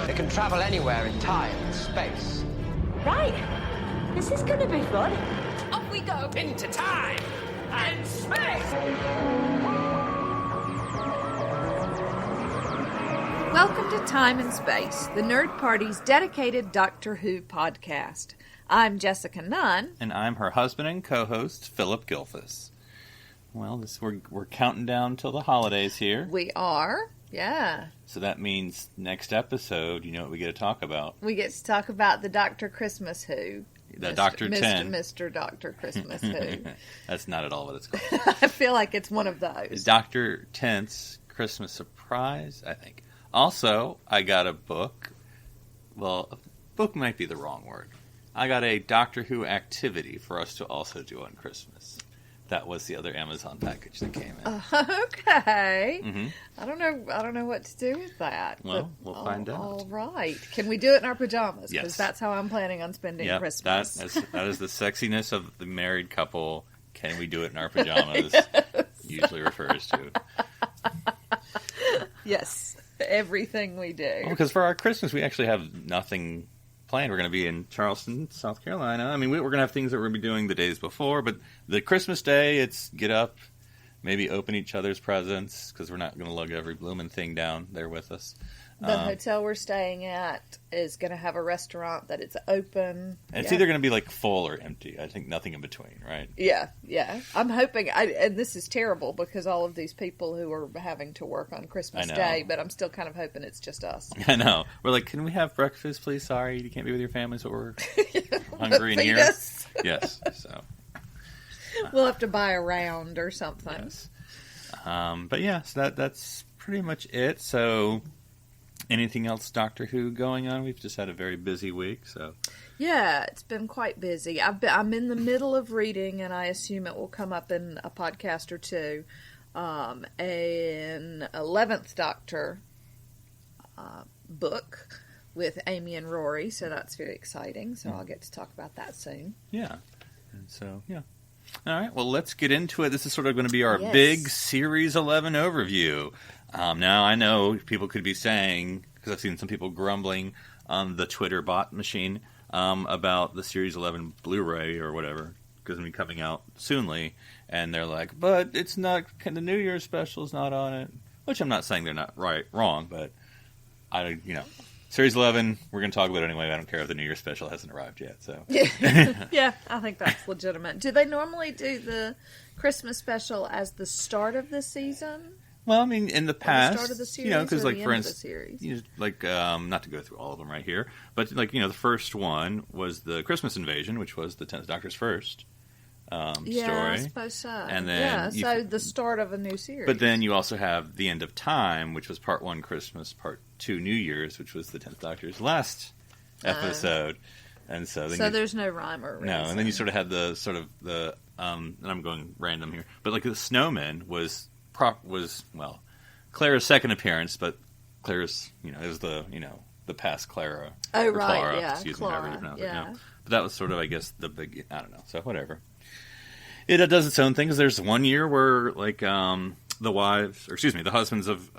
It can travel anywhere in time and space. Right. This is gonna be fun. Off we go into time and space! Welcome to Time and Space, the Nerd Party's dedicated Doctor Who podcast. I'm Jessica Nunn. And I'm her husband and co-host, Phillip Gilfus. Well, we're counting down till the holidays here. We are, yeah. So that means next episode, you know what we get to talk about. We get to talk about the Dr. Christmas Who. The Dr. 10. Mr. Dr. Christmas Who. That's not at all what it's called. I feel like it's one of those. Dr. 10's Christmas Surprise, I think. Also, I got a book. Well, book might be the wrong word. I got a Doctor Who activity for us to also do on Christmas. That was the other Amazon package that came in. Okay. Mm-hmm. I don't know what to do with that. Well, we'll find out. All right. Can we do it in our pajamas? Yes. Because that's how I'm planning on spending Christmas. That is the sexiness of the married couple. Can we do it in our pajamas? Yes. Usually refers to. Yes. Everything we do. Well, because for our Christmas, we actually have nothing planned. We're going to be in Charleston, South Carolina. I mean, we're going to have things that we're going to be doing the days before, but the Christmas day, it's get up, maybe open each other's presents, because we're not going to lug every blooming thing down there with us. The hotel we're staying at is going to have a restaurant that it's open. It's either going to be like full or empty. I think nothing in between, right? Yeah. I'm hoping, and this is terrible because all of these people who are having to work on Christmas Day, but I'm still kind of hoping it's just us. I know. We're like, can we have breakfast, please? Sorry, you can't be with your families, but we're hungry in here. Yes, so. We'll have to buy a round or something. Yes. But yeah, so that's pretty much it. So... Anything else Doctor Who going on? We've just had a very busy week, so... Yeah, it's been quite busy. I'm in the middle of reading, and I assume it will come up in a podcast or two, an 11th Doctor book with Amy and Rory, so that's very exciting, so I'll get to talk about that soon. Yeah, and so, yeah. All right, well, let's get into it. This is sort of going to be our big Series 11 overview. Now, I know people could be saying, because I've seen some people grumbling on the Twitter bot machine about the Series 11 Blu-ray or whatever, because it'll be coming out soonly, and they're like, but it's not, the New Year's special's not on it, which I'm not saying they're not wrong, but, Series 11, we're going to talk about it anyway. I don't care if the New Year's special hasn't arrived yet, so. Yeah, I think that's legitimate. Do they normally do the Christmas special as the start of the season? Well, I mean, in the past, the start of the series, because like for instance, like not to go through all of them right here, but like the first one was the Christmas Invasion, which was the 10th Doctor's first story. I suppose so. And then so the start of a new series. But then you also have the End of Time, which was Part 1 Christmas, Part 2 New Year's, which was the 10th Doctor's last episode. And so there's no rhyme or reason. No, and then you sort of had the and I'm going random here, but like the Snowman was Clara's second appearance, but Clara's, it was the past Clara. Oh, right, Clara, yeah. Excuse Clara, me, however you pronounce yeah. it. But that was sort of, I guess, the big, I don't know, so whatever. It does its own thing, because there's one year where, like, the husbands of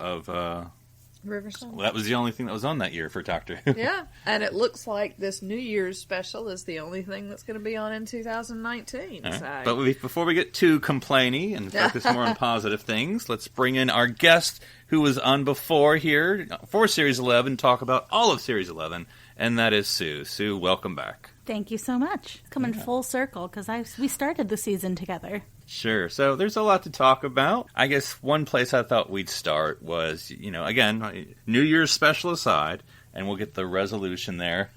Riversong. Well, that was the only thing that was on that year for Doctor Who. Yeah, and it looks like this New Year's special is the only thing that's going to be on in 2019. Right. So. But before we get too complainy and focus more on positive things, let's bring in our guest who was on before here for Series 11, talk about all of Series 11, and that is Sue. Sue, welcome back. Thank you so much. Coming full circle, because we started the season together. Sure. So there's a lot to talk about. I guess one place I thought we'd start was, again, New Year's special aside, and we'll get the resolution there.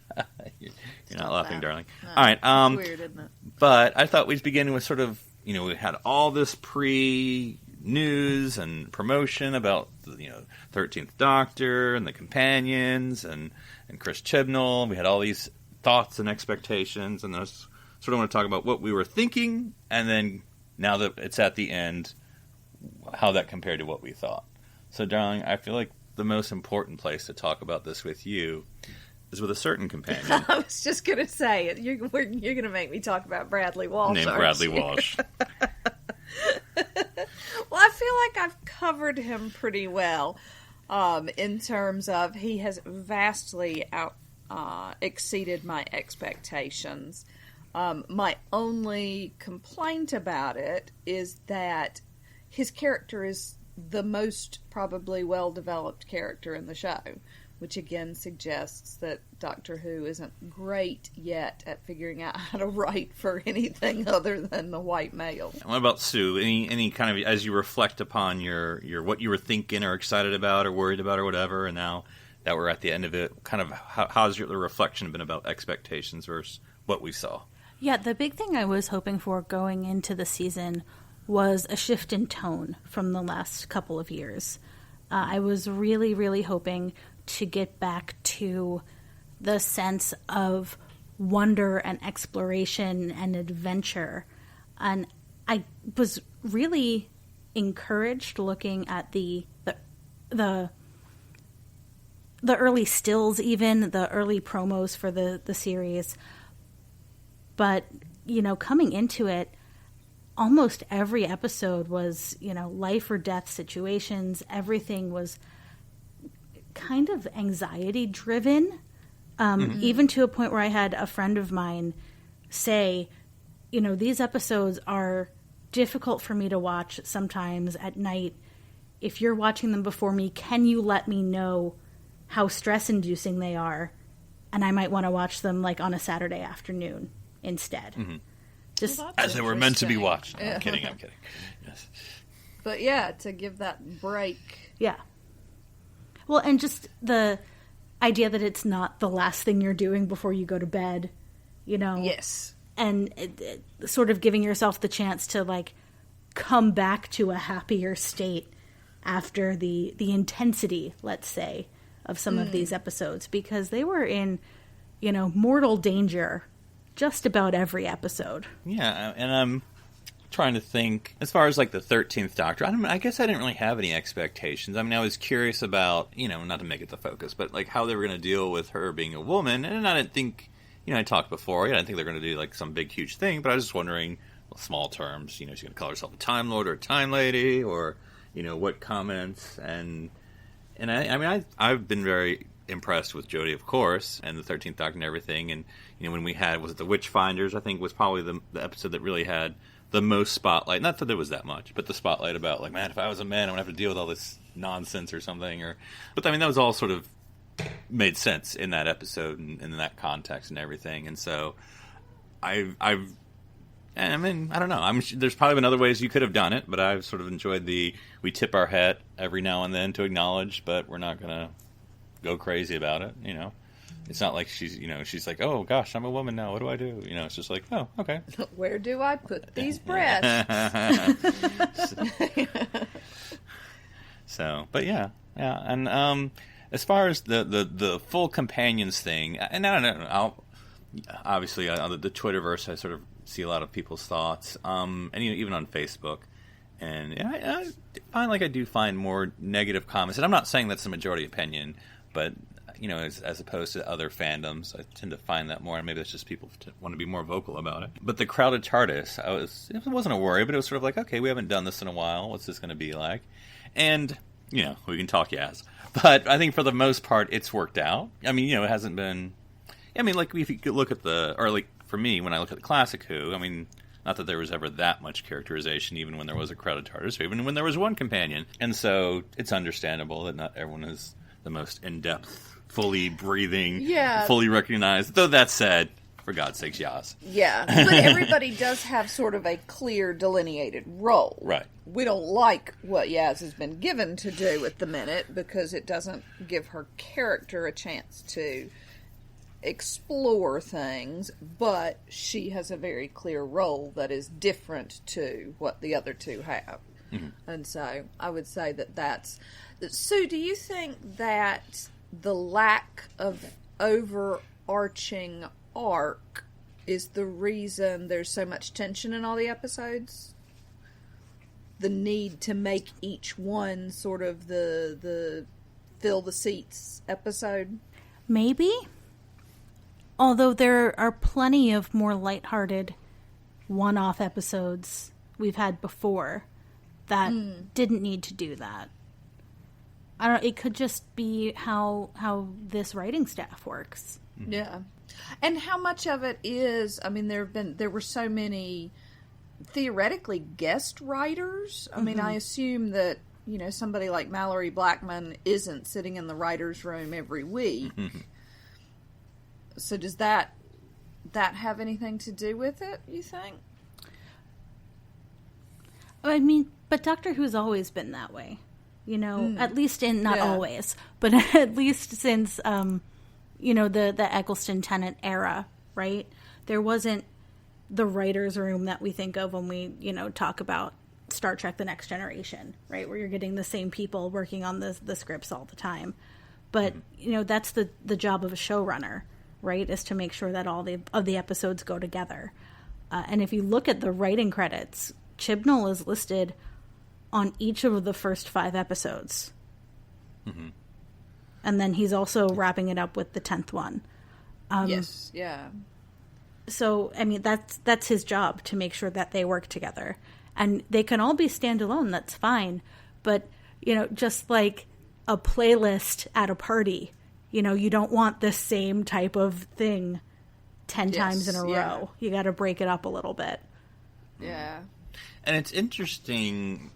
You're not laughing, darling. No, all right. It's weird, isn't it? But I thought we'd begin with sort of, we had all this news and promotion about the 13th Doctor and the companions and Chris Chibnall. We had all these thoughts and expectations, and I sort of want to talk about what we were thinking, and then now that it's at the end, how that compared to what we thought. So, darling, I feel like the most important place to talk about this with you is with a certain companion. I was just going to say it. You're going to make me talk about Bradley Walsh. Named Bradley Walsh. Well, I feel like I've covered him pretty well. in terms of he has vastly exceeded my expectations. My only complaint about it is that his character is the most probably well-developed character in the show, which again suggests that Doctor Who isn't great yet at figuring out how to write for anything other than the white male. What about Sue? Any kind of, as you reflect upon your what you were thinking or excited about or worried about or whatever, and now that we're at the end of it, kind of how's the reflection been about expectations versus what we saw? Yeah, the big thing I was hoping for going into the season was a shift in tone from the last couple of years. I was really, really hoping to get back to the sense of wonder and exploration and adventure. And I was really encouraged looking at the early stills, even the early promos for the series. But, coming into it, almost every episode was, life or death situations. Everything was kind of anxiety driven, even to a point where I had a friend of mine say, these episodes are difficult for me to watch sometimes at night. If you're watching them before me, can you let me know how stress inducing they are? And I might want to watch them like on a Saturday afternoon instead. Mm-hmm. Just as they were meant to be watched. No, I'm kidding. Yes. But yeah, to give that break. Yeah. Well, and just the idea that it's not the last thing you're doing before you go to bed, Yes. And sort of giving yourself the chance to, like, come back to a happier state after the intensity, let's say, of some of these episodes. Because they were in, mortal danger just about every episode. Yeah, and I'm trying to think, as far as like the 13th Doctor, I guess I didn't really have any expectations. I mean, I was curious about, not to make it the focus, but like how they were going to deal with her being a woman. And I didn't think, I talked before, I didn't think they were going to do like some big, huge thing, but I was just wondering, small terms, she's going to call herself a Time Lord or a Time Lady, or, what comments. And I've been very impressed with Jodie, of course, and the 13th Doctor and everything. And, when we had, was it the Witchfinders, I think was probably the episode that really had the most spotlight. Not that there was that much, but the spotlight about, like, man, if I was a man, I would have to deal with all this nonsense or something. But that was all sort of made sense in that episode and in that context and everything. And so I don't know. There's probably been other ways you could have done it, but I've sort of enjoyed we tip our hat every now and then to acknowledge, but we're not going to go crazy about it, It's not like she's like, oh gosh, I'm a woman now, what do I do? It's just like, oh, okay. Where do I put these breasts? So, but yeah. And as far as the full companions thing, and I don't know, obviously on the Twitterverse, I sort of see a lot of people's thoughts, and even on Facebook. And I find I do find more negative comments, and I'm not saying that's the majority opinion, but as opposed to other fandoms, I tend to find that more, and maybe it's just people want to be more vocal about it. But the crowded TARDIS, it wasn't a worry, but it was sort of like, okay, we haven't done this in a while. What's this going to be like? And we can talk Yaz, but I think for the most part, it's worked out. I mean, it hasn't been. I mean, like if you look at for me, when I look at the classic Who, not that there was ever that much characterization, even when there was a crowded TARDIS, or even when there was one companion. And so it's understandable that not everyone is the most in-depth, fully breathing, fully recognized. Though that said, for God's sakes, Yaz. Yeah, but everybody does have sort of a clear, delineated role. Right. We don't like what Yaz has been given to do at the minute because it doesn't give her character a chance to explore things, but she has a very clear role that is different to what the other two have. Mm-hmm. And so I would say that's... Sue, do you think that the lack of overarching arc is the reason there's so much tension in all the episodes? The need to make each one sort of the fill the seats episode? Maybe. Although there are plenty of more lighthearted one-off episodes we've had before that didn't need to do that. I don't know, it could just be how this writing staff works. Yeah. And how much of it is, I mean, there were so many theoretically guest writers. I mean, I assume that, somebody like Mallory Blackman isn't sitting in the writer's room every week. So does that have anything to do with it, you think? I mean, but Doctor Who's always been that way. At least not always, but at least since, the Eccleston Tennant era, right? There wasn't the writer's room that we think of when we, talk about Star Trek The Next Generation, right? Where you're getting the same people working on the scripts all the time. But, that's the job of a showrunner, right? Is to make sure that all of the episodes go together. And if you look at the writing credits, Chibnall is listed on each of the first 5 episodes. And then he's also wrapping it up with the 10th one. Yes, yeah. So, I mean, that's his job, to make sure that they work together. And they can all be standalone, that's fine. But, just like a playlist at a party, you don't want the same type of thing 10 times in a row. You got to break it up a little bit. Yeah. And it's interesting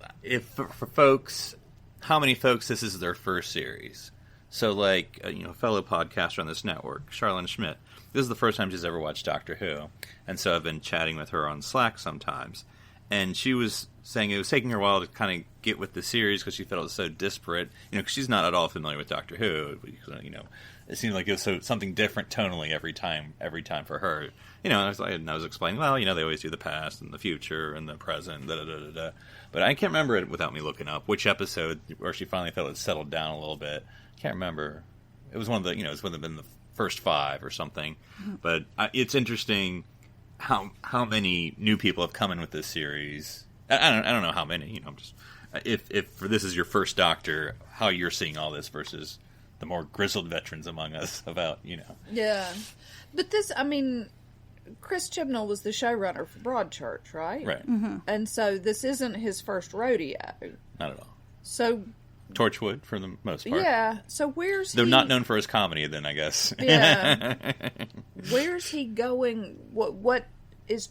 for folks, how many folks this is their first series. So, like, a fellow podcaster on this network, Charlene Schmidt, this is the first time she's ever watched Doctor Who. And so I've been chatting with her on Slack sometimes. And she was saying it was taking her a while to kind of get with the series because she felt it was so disparate. Because she's not at all familiar with Doctor Who. It seemed like it was something different tonally every time for her. And I was explaining, well, they always do the past and the future and the present, da-da-da-da-da. But I can't remember it without me looking up which episode where she finally felt it settled down a little bit. Can't remember. It was one of the, it was one of the first 5 or something. But it's interesting how many new people have come in with this series. I don't know how many. Just if this is your first Doctor, how you're seeing all this versus the more grizzled veterans among us about. Yeah, but this, I mean, Chris Chibnall was the showrunner for Broadchurch, right? Right. And so this isn't his first rodeo. Not at all. So. Torchwood, for the most part. Yeah. So where's They're not known for his comedy, then, I guess. Yeah. Where's he going? What is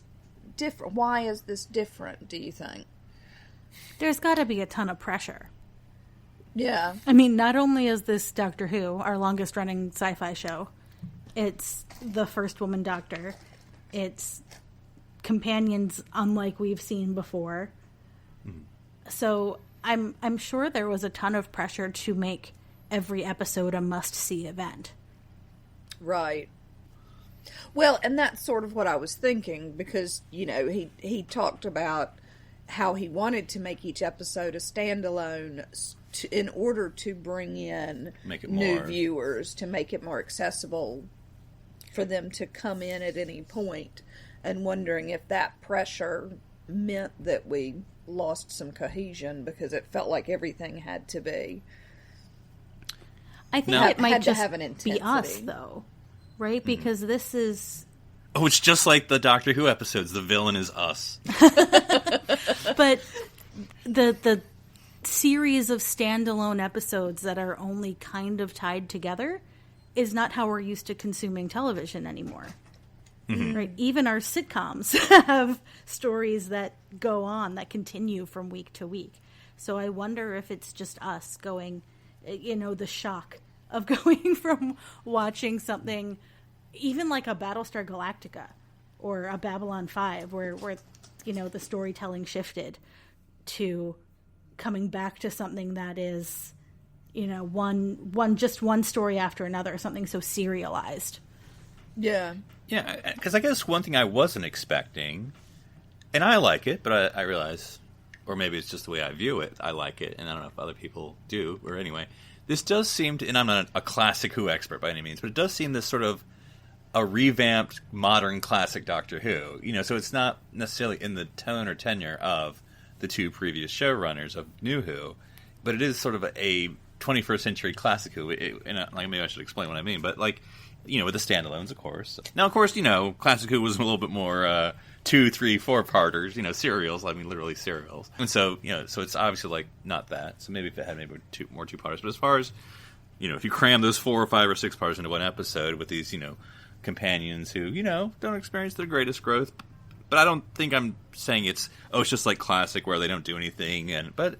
different? Why is this different, do you think? There's got to be a ton of pressure. Yeah. I mean, not only is this Doctor Who, our longest-running sci-fi show, it's the first woman Doctor. It's companions unlike we've seen before. So I'm sure there was a ton of pressure to make every episode a must-see event. Right. Well, and that's sort of what I was thinking, because, he talked about how he wanted to make each episode a standalone in order to bring in new viewers, to make it more accessible for them to come in at any point, and wondering if that pressure meant that we lost some cohesion because it felt like everything had to be. I think it might just be us, though, right? Because this is... Oh, it's just like the Doctor Who episodes. The villain is us. But the series of standalone episodes that are only kind of tied together is not how we're used to consuming television anymore. Right? Even our sitcoms have stories that go on, that continue from week to week. So I wonder if it's just us going, the shock of going from watching something even like a Battlestar Galactica or a Babylon 5 where the storytelling shifted, to coming back to something that is, one story after another, something so serialized. Yeah. Yeah, because I guess one thing I wasn't expecting, and I like it, but I realize, or maybe it's just the way I view it, I like it, and I don't know if other people do, or anyway, this does seem to, and I'm not a classic Who expert by any means, but it does seem this sort of a revamped, modern, classic Doctor Who. So it's not necessarily in the tone or tenure of the 2 previous showrunners of New Who, but it is sort of a 21st century classic Who, maybe I should explain what I mean, but like, with the standalones, of course. Now, of course, classic Who was a little bit more 2, 3, 4-parters, serials. I mean, literally serials. And so, so it's obviously like not that. So maybe if it had maybe more 2-parters, but as far as if you cram those 4 or 5 or 6 parters into one episode with these, companions who, don't experience the greatest growth. But I don't think I'm saying it's just like classic where they don't do anything. But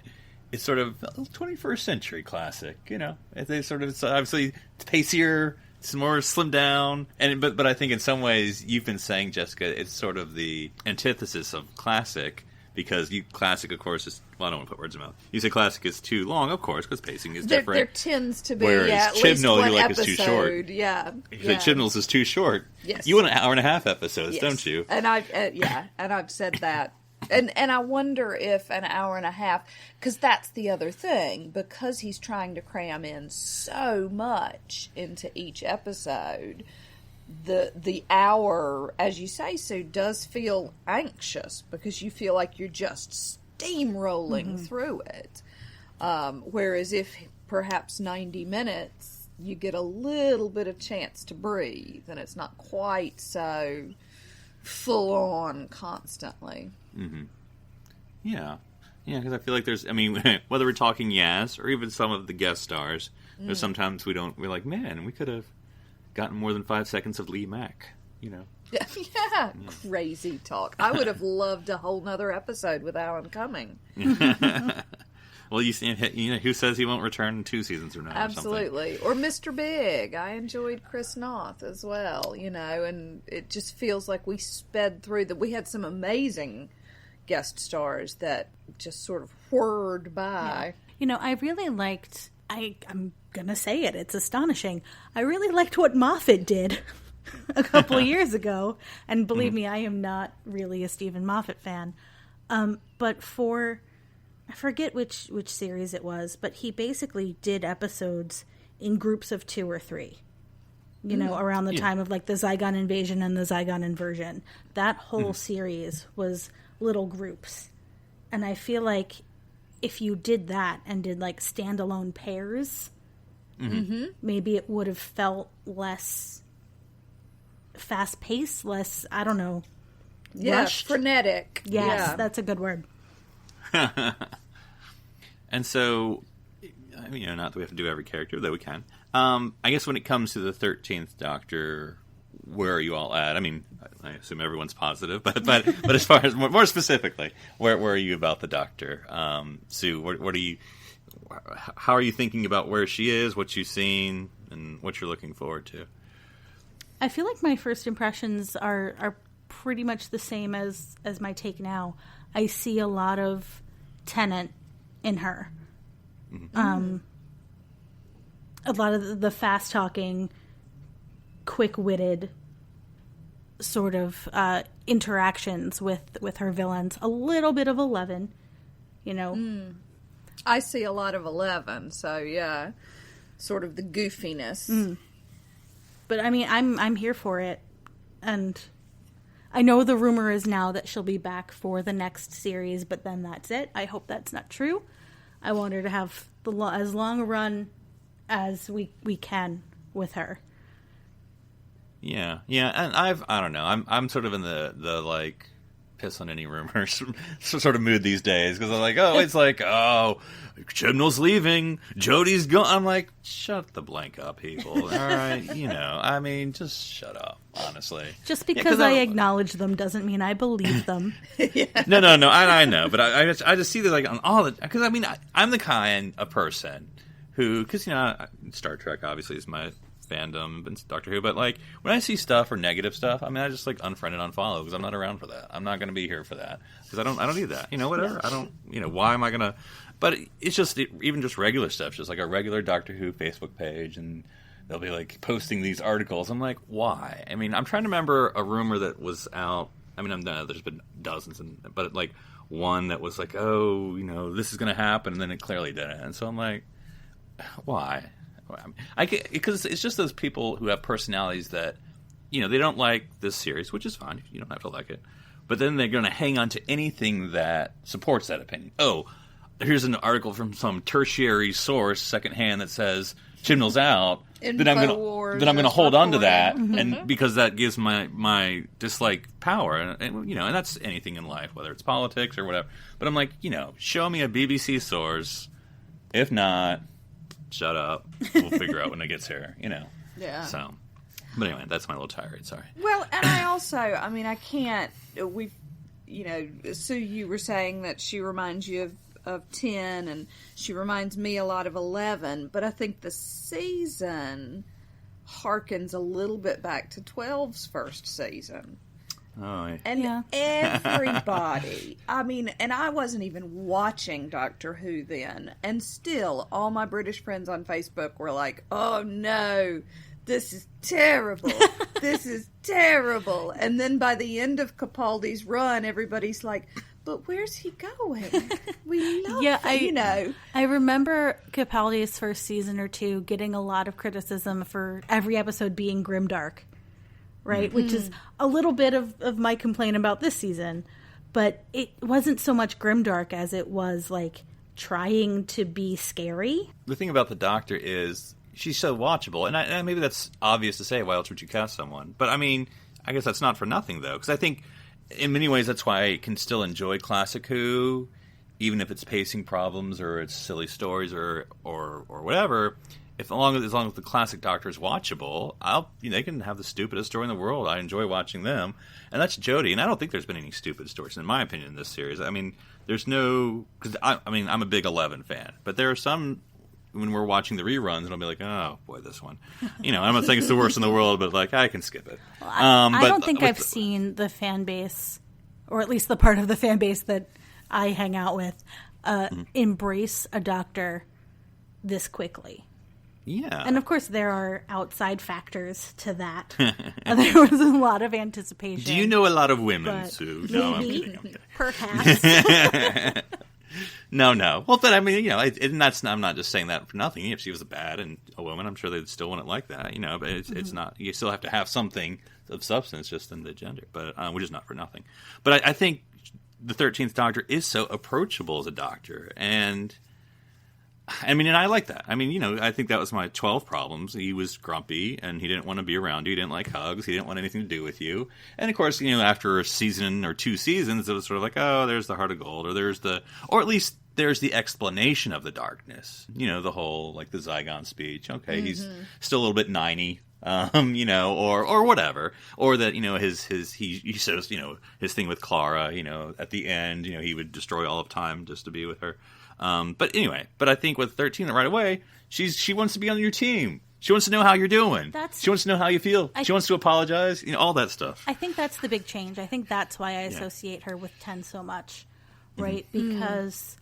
it's sort of 21st century classic, It's obviously it's pacier, it's more slimmed down. But I think in some ways, you've been saying, Jessica, it's sort of the antithesis of classic. Because classic, of course, is... Well, I don't want to put words in my mouth. You say classic is too long, of course, because pacing is different. There tends to be, whereas at least Chibnall, one you like episode. is too short. Yeah. You say Chibnall's is too short. Yes. You want an hour and a half episodes, Yes. don't you? And I've said that. And I wonder if an hour and a half... Because that's the other thing. Because he's trying to cram in so much into each episode... The hour, as you say, Sue, does feel anxious because you feel like you're just steamrolling through it. Whereas if perhaps 90 minutes, you get a little bit of chance to breathe, and it's not quite so full on constantly. Mm-hmm. Yeah, because I feel like there's, whether we're talking Yaz or even some of the guest stars, there's sometimes we're like, man, we could have gotten more than 5 seconds of Lee Mack, Yeah, crazy talk. I would have loved a whole nother episode with Alan Cumming. Well, who says he won't return in 2 seasons from now? Absolutely. Or Mr. Big. I enjoyed Chris Noth as well, and it just feels like we sped through that. We had some amazing guest stars that just sort of whirred by. Yeah. I really liked... I'm going to say it. It's astonishing. I really liked what Moffat did a couple years ago. And believe me, I am not really a Stephen Moffat fan. But I forget which series it was, but he basically did episodes in groups of 2 or 3. Around the time of like the Zygon invasion and the Zygon inversion. That whole series was little groups. And I feel like if you did that and did like standalone pairs, maybe it would have felt less fast paced, less, I don't know, rushed. Frenetic. Yes, that's a good word. And so, not that we have to do every character, though we can. I guess when it comes to the 13th Doctor, where are you all at? I assume everyone's positive, but as far as more specifically, where are you about the Doctor? Sue, how are you thinking about where she is, what you've seen, and what you're looking forward to? I feel like my first impressions are pretty much the same as my take now. I see a lot of Tennant in her. Mm-hmm. A lot of the fast-talking, quick-witted sort of interactions with her villains. A little bit of 11, I see a lot of 11, so yeah, sort of the goofiness. But I'm here for it, and I know the rumor is now that she'll be back for the next series, but then that's it. I hope that's not true. I want her to have as long a run as we can with her. Yeah, and I don't know. I'm sort of in the like piss on any rumors sort of mood these days because I'm like, Chibnall's leaving, Jodie's gone. I'm like, shut the blank up, people. All right, just shut up. Honestly, just because I acknowledge them doesn't mean I believe them. No. I know, but I just see that like on all the because I'm the kind of person who because Star Trek obviously is my fandom and Doctor Who, but like when I see stuff or negative stuff, I just like unfriend and unfollow because I'm not around for that. I'm not going to be here for that because I don't need that. Whatever. I don't. Why am I gonna? But it's just even just regular stuff, just like a regular Doctor Who Facebook page, and they'll be like posting these articles. I'm like, why? I'm trying to remember a rumor that was out. There's been dozens, but like one that was like, this is going to happen, and then it clearly didn't. And so I'm like, why? Because it's just those people who have personalities that, they don't like this series, which is fine. You don't have to like it. But then they're going to hang on to anything that supports that opinion. Oh, here's an article from some tertiary source, secondhand, that says Chibnall's out, then I'm going to hold on to that, and because that gives my dislike power, and that's anything in life, whether it's politics or whatever. But I'm like, show me a BBC source. If not, shut up. We'll figure out when it gets here. Yeah. So, but anyway, that's my little tirade. Sorry. Well, and I also, I can't. Sue, you were saying that she reminds you of 10, and she reminds me a lot of 11, but I think the season harkens a little bit back to 12's first season. Oh, yeah. And everybody, and I wasn't even watching Doctor Who then, and still all my British friends on Facebook were like, oh no, this is terrible. This is terrible. And then by the end of Capaldi's run, everybody's like, but where's he going? We love him, I remember Capaldi's first season or two getting a lot of criticism for every episode being grimdark, right? Mm-hmm. Which is a little bit of my complaint about this season. But it wasn't so much grimdark as it was, like, trying to be scary. The thing about the Doctor is she's so watchable. And maybe that's obvious to say, why else would you cast someone? But, I guess that's not for nothing, though. Because I think in many ways, that's why I can still enjoy classic Who, even if it's pacing problems or it's silly stories or whatever. As long as the classic Doctor is watchable, they can have the stupidest story in the world. I enjoy watching them, and that's Jodie. And I don't think there's been any stupid stories, in my opinion, in this series. There's no, because I'm a big 11 fan, but there are some when we're watching the reruns, and I'll be like, oh boy, this one. I'm not saying it's the worst in the world, but like I can skip it. Well, I don't think I've seen the fan base, or at least the part of the fan base that I hang out with, embrace a Doctor this quickly. Yeah. And of course there are outside factors to that. There was a lot of anticipation. Do you know a lot of women, Sue? No, I'm kidding. Perhaps. No. Well, but I'm not just saying that for nothing. If she was bad and a woman, I'm sure they'd still want it like that, but it's not, you still have to have something of substance just in the gender, but which is not for nothing. But I think the 13th Doctor is so approachable as a Doctor, and and I like that. I think that was my 12 problems. He was grumpy, and he didn't want to be around you. He didn't like hugs. He didn't want anything to do with you. And, of course, after a season or 2 seasons, it was sort of like, oh, there's the Heart of Gold, or at least there's the explanation of the darkness. The whole, like, the Zygon speech. Okay, he's still a little bit 90, or whatever. Or that, he says, his thing with Clara, at the end, he would destroy all of time just to be with her. But I think with 13 right away, she wants to be on your team. She wants to know how you're doing. She wants to know how you feel. She wants to apologize. All that stuff. I think that's the big change. I think that's why I associate her with 10 so much, right? Mm-hmm. Because,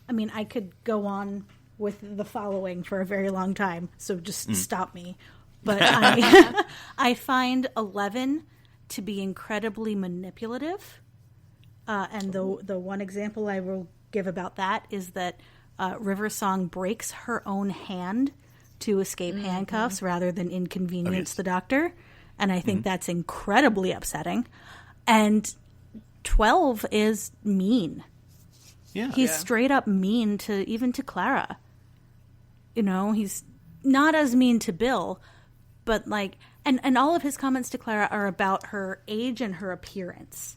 I could go on with the following for a very long time, so just stop me. But I find 11 to be incredibly manipulative. And the one example I will give about that is that River Song breaks her own hand to escape handcuffs rather than inconvenience the Doctor, and I think that's incredibly upsetting. And 12 is mean. Yeah, he's straight up mean even to Clara. He's not as mean to Bill, but like, and all of his comments to Clara are about her age and her appearance,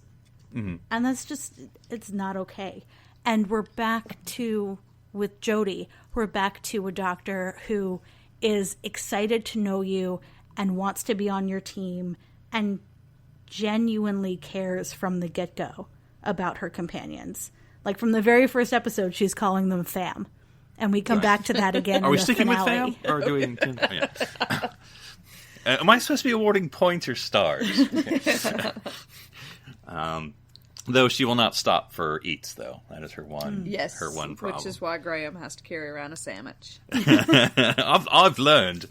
and that's just, it's not okay. And we're back to, with Jodie, we're back to a Doctor who is excited to know you and wants to be on your team and genuinely cares from the get-go about her companions. Like from the very first episode, she's calling them fam. And we come back to that again. Are we sticking finale. With fam? Or do we? Am I supposed to be awarding points or stars? Though she will not stop for eats, though. That is her one. Yes, her one problem. Which is why Graham has to carry around a sandwich. I've learned.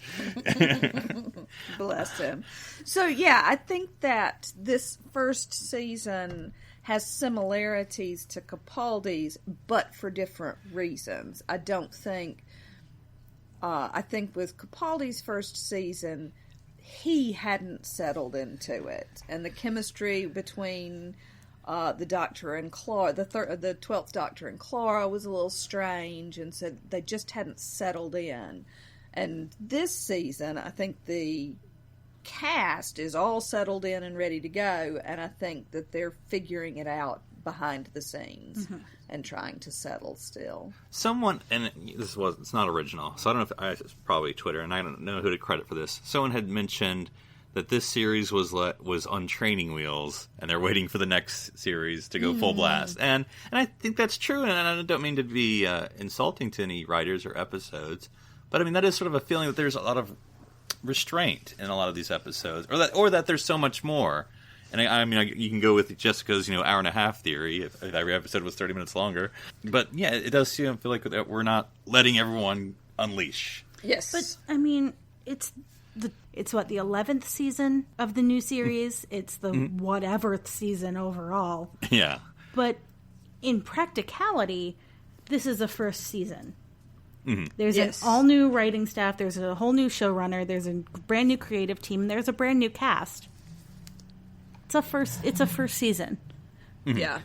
Bless him. So yeah, I think that this first season has similarities to Capaldi's, but for different reasons. I don't think. I think with Capaldi's first season, he hadn't settled into it, and the chemistry between the Doctor and Clara, the 12th Doctor and Clara was a little strange, and so they just hadn't settled in. And this season, I think the cast is all settled in and ready to go, and I think that they're figuring it out behind the scenes and trying to settle still. Someone, and it's not original, so I don't know if it's probably Twitter, and I don't know who to credit for this. Someone had mentioned that this series was on training wheels, and they're waiting for the next series to go full blast. And I think that's true, and I don't mean to be insulting to any writers or episodes, but I mean that is sort of a feeling that there's a lot of restraint in a lot of these episodes, or that there's so much more. And I mean, you can go with Jessica's, hour and a half theory if every episode was 30 minutes longer. But yeah, it does feel like that we're not letting everyone unleash. Yes, but I mean, it's the 11th season of the new series. It's the whatever season overall. Yeah, but in practicality, this is the first season. There's an all new writing staff. There's a whole new showrunner. There's a brand new creative team. There's a brand new cast. It's a first season. Yeah.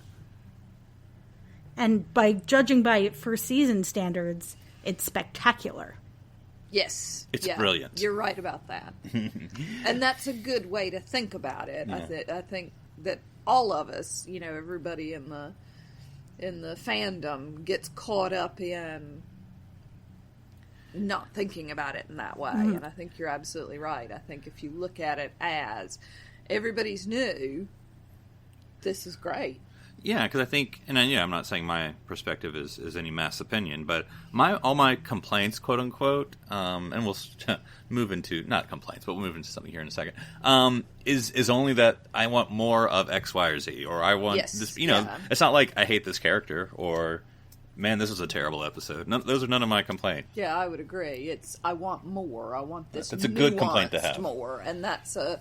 And by judging by first season standards, it's spectacular. Yes. It's brilliant. You're right about that. And that's a good way to think about it. Yeah. I think that all of us, everybody in the fandom gets caught up in not thinking about it in that way. And I think you're absolutely right. I think if you look at it as everybody's new, this is great. Yeah, because I think, and I'm not saying my perspective is any mass opinion, but all my complaints, quote unquote, and we'll move into, not complaints, but we'll move into something here in a second, is only that I want more of X, Y, or Z, or I want this, It's not like I hate this character, or man, this was a terrible episode. Those are none of my complaints. Yeah, I would agree. It's, I want more. I want this. That's a good complaint to have. More, and that's a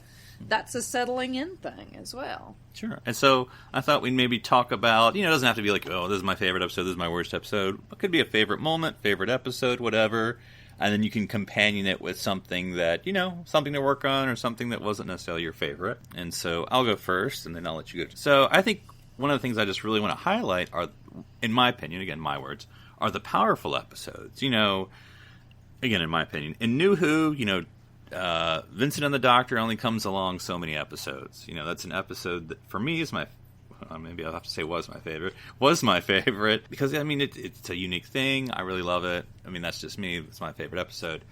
settling in thing as well. Sure. And so I thought we'd maybe talk about, it doesn't have to be like, oh, this is my favorite episode, this is my worst episode. It could be a favorite moment, favorite episode, whatever. And then you can companion it with something that, something to work on or something that wasn't necessarily your favorite. And so I'll go first, and then I'll let you go. So I think one of the things I just really want to highlight are, in my opinion, again, my words, are the powerful episodes. Again, in my opinion, in New Who, Vincent and the Doctor only comes along so many episodes. That's an episode that for me is maybe I'll have to say was my favorite because it's a unique thing. I really love it. That's just me. It's my favorite episode.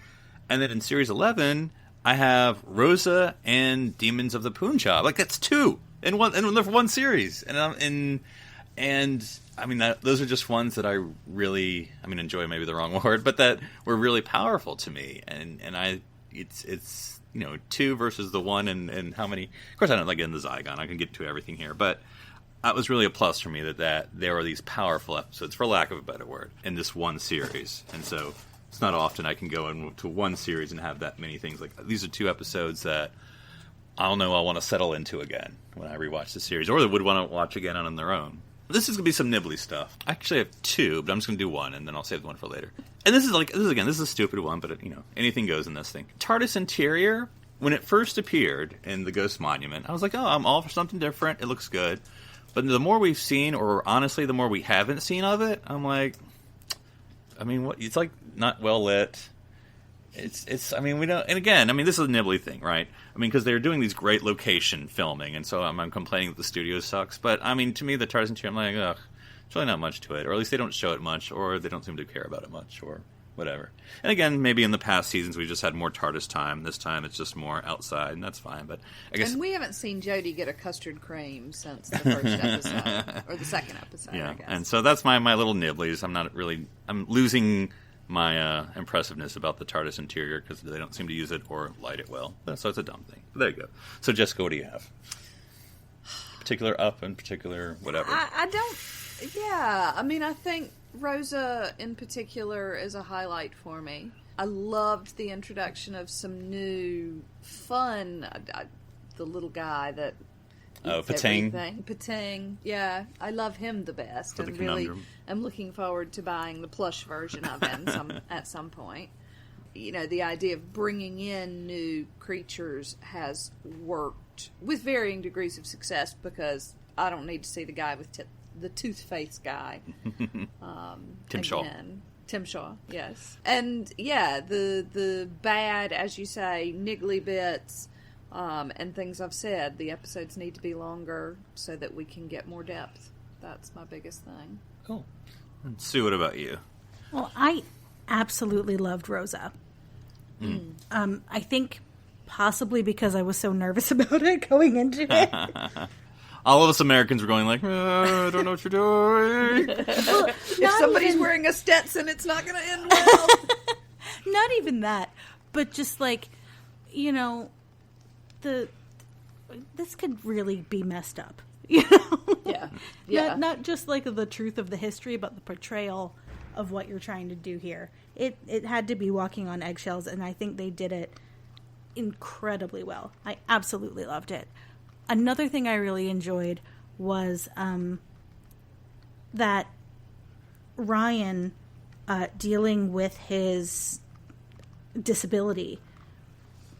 And then in series 11, I have Rosa and Demons of the Punjab. Like that's two in one series. Those are just ones that I really, enjoy. Maybe the wrong word, but that were really powerful to me. It's two versus the one, and how many. Of course, I don't get in the Zygon. I can get to everything here, but that was really a plus for me that there were these powerful episodes, for lack of a better word, in this one series. And so it's not often I can go into one series and have that many things. Like these are two episodes that I'll want to settle into again when I rewatch the series, or they would want to watch again on their own. This is going to be some nibbly stuff. I actually have two, but I'm just going to do one, and then I'll save the one for later. And this is a stupid one, but anything goes in this thing. TARDIS interior, when it first appeared in the Ghost Monument, I was like, oh, I'm all for something different. It looks good. But the more we've seen, or honestly, the more we haven't seen of it, I'm like, what? It's like not well lit. We don't, and again, this is a nibbly thing, right? Because they're doing these great location filming, and so I'm complaining that the studio sucks. But, to me, the TARDIS interior, I'm like, ugh, there's really not much to it. Or at least they don't show it much, or they don't seem to care about it much, or whatever. And again, maybe in the past seasons we just had more TARDIS time. This time it's just more outside, and that's fine. But I guess. And we haven't seen Jodie get a custard cream since the first episode, or the second episode, yeah. I guess. And so that's my little nibblies. I'm losing my impressiveness about the TARDIS interior because they don't seem to use it or light it well. So it's a dumb thing. But there you go. So Jessica, what do you have? Particular up and particular whatever. I don't. Yeah, I think Rosa in particular is a highlight for me. I loved the introduction of some new fun. The little guy that. Oh, Pating. Pating, yeah. I love him the best. For the and really, conundrum. I'm looking forward to buying the plush version of him at some point. The idea of bringing in new creatures has worked with varying degrees of success because I don't need to see the guy with the toothpaste guy. Tim Shaw. Tim Shaw, yes. And yeah, the bad, as you say, niggly bits, and things I've said, the episodes need to be longer so that we can get more depth. That's my biggest thing. Cool. And Sue, what about you? Well, I absolutely loved Rosa. I think possibly because I was so nervous about it going into it. All of us Americans were going like, I don't know what you're doing. Well, If somebody's wearing a Stetson, it's not going to end well. Not even that, but just like, you know, this could really be messed up. You know? Yeah. Not just like the truth of the history, but the portrayal of what you're trying to do here. It had to be walking on eggshells, and I think they did it incredibly well. I absolutely loved it. Another thing I really enjoyed was that Ryan dealing with his disability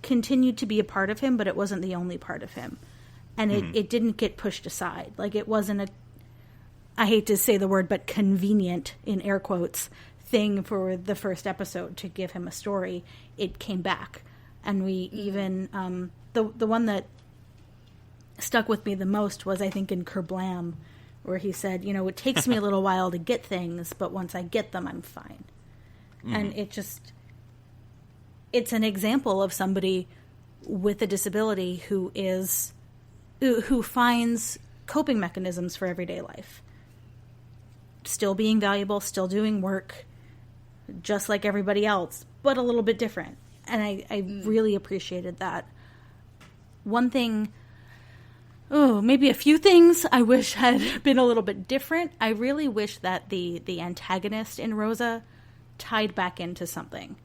continued to be a part of him, but it wasn't the only part of him. And it didn't get pushed aside. Like, it wasn't I hate to say the word, but convenient, in air quotes, thing for the first episode to give him a story. It came back. And we even, the one that stuck with me the most was, I think, in Kerblam, where he said, you know, it takes me a little while to get things, but once I get them, I'm fine. And it's an example of somebody with a disability who finds coping mechanisms for everyday life. Still being valuable, still doing work, just like everybody else, but a little bit different. And I really appreciated that. One thing, maybe a few things I wish had been a little bit different. I really wish that the antagonist in Rosa tied back into something.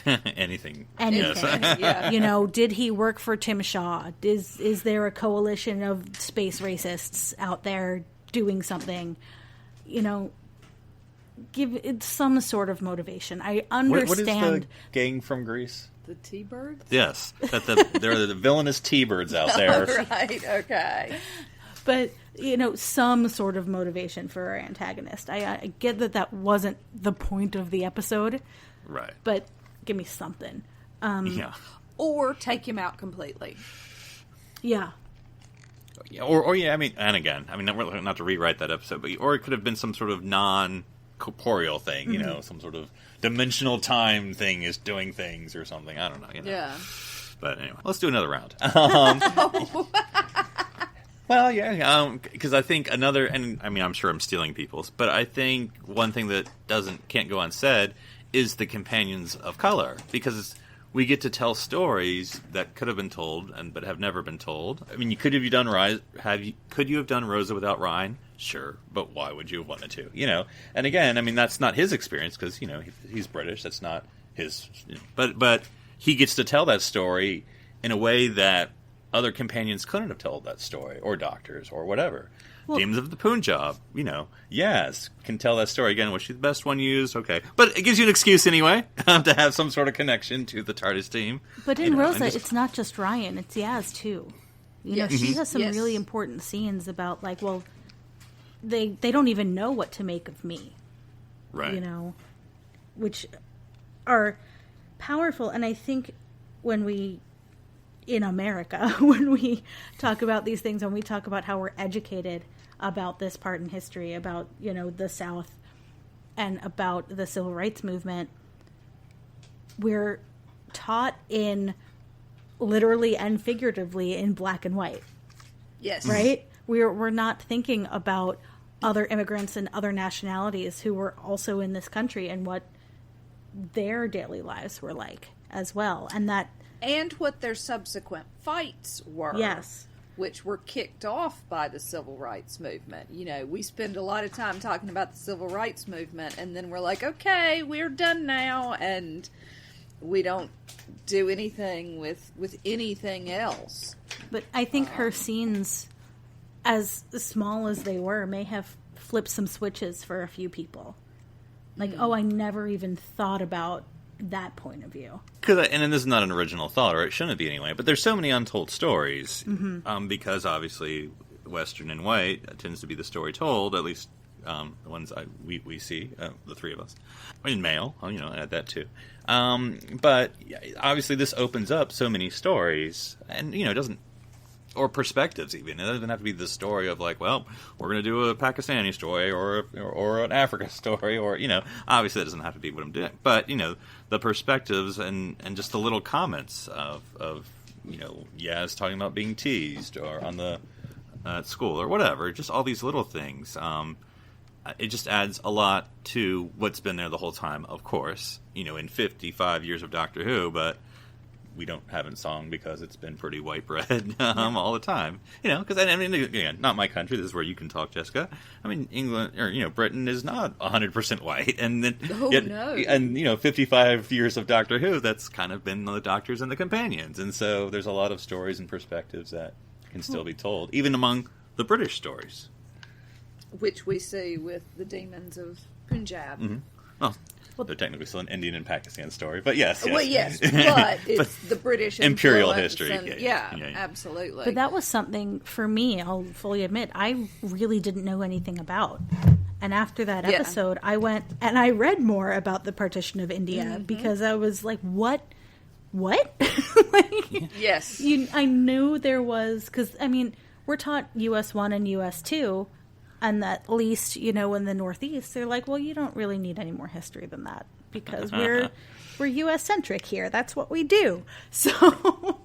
Anything. Yes. Yeah. You know, did he work for Tim Shaw? Is there a coalition of space racists out there doing something? You know, give it some sort of motivation. I understand. What is the gang from Greece? The T-Birds? Yes, that they're the villainous T-Birds out there. Right, okay. But, you know, some sort of motivation for our antagonist. I get that wasn't the point of the episode. Right. But give me something. Yeah. Or take him out completely. Yeah. Or yeah, I mean, and again, I mean, not to rewrite that episode, but or it could have been some sort of non-corporeal thing, you know, some sort of dimensional time thing is doing things or something. I don't know. You know? Yeah. But anyway, let's do another round. Well, yeah, because I think another, and I mean, I'm sure I'm stealing people's, but I think one thing that can't go unsaid is the companions of color, because we get to tell stories that could have been told but have never been told. I mean, could you have done Rosa without Ryan? Sure, but why would you have wanted to? You know, and again, I mean, that's not his experience because you know he's British. That's not his. You know, but he gets to tell that story in a way that other companions couldn't have told that story, or doctors, or whatever. Well, Demons of the Punjab, you know, yes, can tell that story again. Was she the best one used? Okay, but it gives you an excuse anyway to have some sort of connection to the TARDIS team. But in Rosa, it's not just Ryan; it's Yaz too. You know, she has some really important scenes about like, well, they don't even know what to make of me, right? You know, which are powerful, and I think when we in America, when we talk about these things, when we talk about how we're educated about this part in history, about, you know, the South and about the civil rights movement, we're taught in literally and figuratively in black and white. Yes. Right? We're not thinking about other immigrants and other nationalities who were also in this country and what their daily lives were like as well. And what their subsequent fights were. Yes. Which were kicked off by the civil rights movement. You know, we spend a lot of time talking about the civil rights movement, and then we're like, okay, we're done now, and we don't do anything with anything else. But I think her scenes, as small as they were, may have flipped some switches for a few people. Like, I never even thought about that point of view. And this is not an original thought, or it shouldn't be anyway, but there's so many untold stories, because obviously Western and white tends to be the story told, at least the ones we see, the three of us. In male, add that too. But obviously this opens up so many stories, and, it doesn't, or perspectives even. It doesn't have to be the story of like, well, we're going to do a Pakistani story or an Africa story, or, obviously that doesn't have to be what I'm doing. But, the perspectives and just the little comments of Yaz talking about being teased or on the at school or whatever, just all these little things. It just adds a lot to what's been there the whole time, of course, in 55 years of Doctor Who, but we don't have it song because it's been pretty white bread all the time. Because, again, not my country. This is where you can talk, Jessica. England, or, Britain is not 100% white. And then, no. And, 55 years of Doctor Who, that's kind of been the Doctors and the Companions. And so there's a lot of stories and perspectives that can still be told, even among the British stories. Which we see with the demons of Punjab. Mm-hmm. Well, they're technically still an Indian and Pakistan story, but yes. Well, yes, but it's the British imperial history. And, yeah, absolutely. But that was something, for me, I'll fully admit, I really didn't know anything about. And after that episode, I went and I read more about the partition of India, because I was like, what? Yes. I knew there was, because, we're taught US 1 and US 2, and that at least, in the Northeast, they're like, well, you don't really need any more history than that, because we're U.S.-centric here. That's what we do. So,